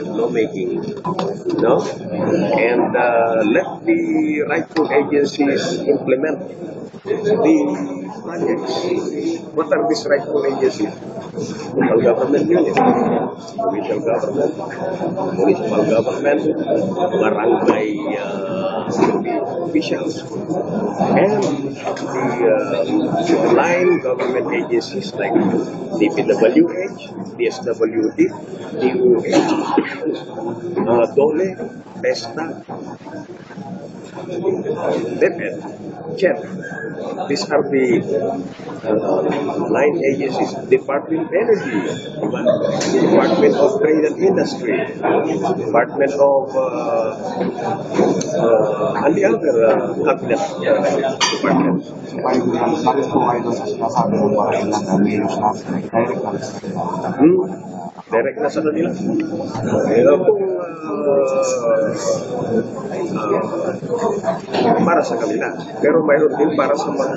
lawmaking, no? And let the rightful agencies implement the projects. What are these rightful agencies? Local government unit, provincial government, municipal government, barangay officials, and the line government agencies like DPWH, DSWD, DOH, DOLE, PESTA, DepEd, CHED. These are the line agencies. Department of Energy, Department of Trade and Industry, Department of and the other cabinet departments. Bakit po kayo doon sa sinasabi ng mga ilang mayors natin, direct na sa kanila? Direct na sa kanila. Kung para sa kanila. Pero mayroon din para sa mga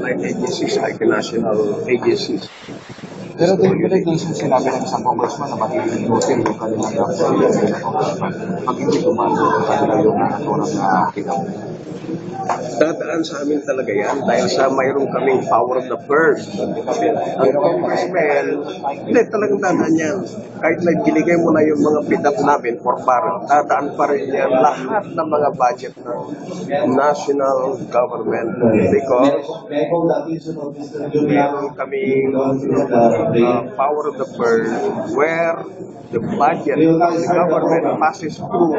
like agencies, like national agencies. Pero din sinabi ng isang congressman na matinutin yung kanilang pag hindi gumagawa ng kanila yung naturang na pinag. Dadaan sa amin talaga yan dahil sa mayroon kaming power of the purse. Ang congressman, hindi talagang dadaan yan. Kahit na binigay mo na yung mga pitap namin for para, dadaan pa rin yan lahat ng mga budget ng national government. Because mayroon kaming power of the purse where the budget of the government passes through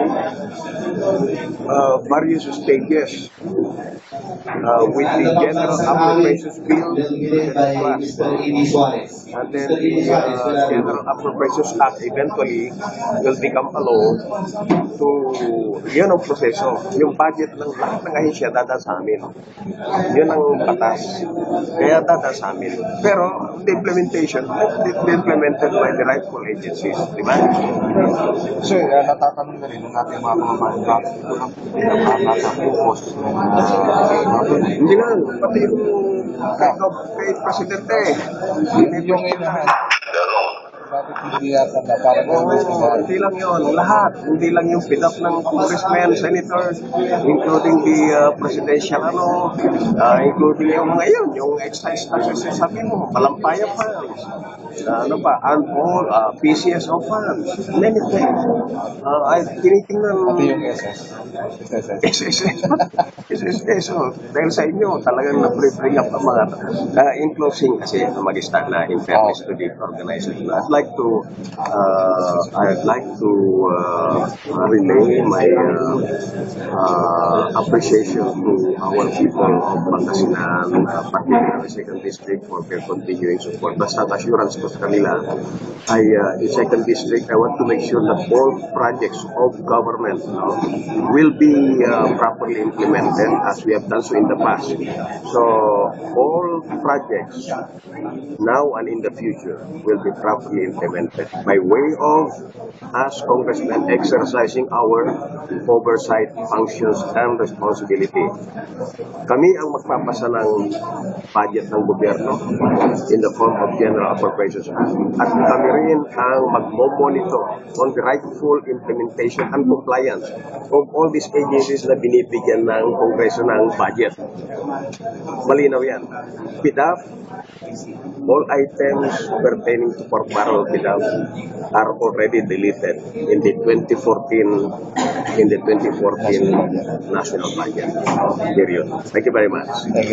various stages. With the general appropriations bill, and then the general appropriations act eventually will become a law to, yun ang proseso. Yung budget ng lahat ng ahensya dadaan sa amin. Yun ang batas. Kaya dadaan sa amin. Pero the implementation, it's implemented by the rightful agencies. Di ba? So, natatanong na rin ng ating mga kababayan, bakit ito lang nasa focus hindi lang, pati yung kay Presidente. yung bakit hindi yata na parang hindi lang yun, lahat. Hindi lang yung pidap ng congressmen, senators, including the presidential including yung mga yun, yung excise taxes, sabi mo, Malampaya funds, all, PCSO funds, many things. Ay, tinitingnan yung SSS. Dahil sa inyo, talagang na-bring up ang mga, in closing, kasi mag-start na in fairness to the organization. I'd like to relay my appreciation to our people of Pangasinan, particularly Second District, for their continuing support. Basta assurance ko sa kanila ay in Second District, I want to make sure that all projects of government will be properly implemented as we have done so in the past. So all projects now and in the future will be properly implemented by way of us congressmen exercising our oversight functions and responsibility. Kami ang magpapasa ng budget ng gobyerno in the form of General Appropriations Act. At kami rin ang magmo-monitor on the rightful implementation and compliance of all these agencies na binibigyan ng Kongreso ng budget. Malinaw yan. PDAF, all items pertaining to pork barrel PDAF are already deleted in the 2014 national budget period. Thank you very much. Thank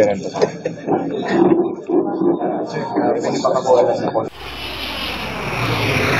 you.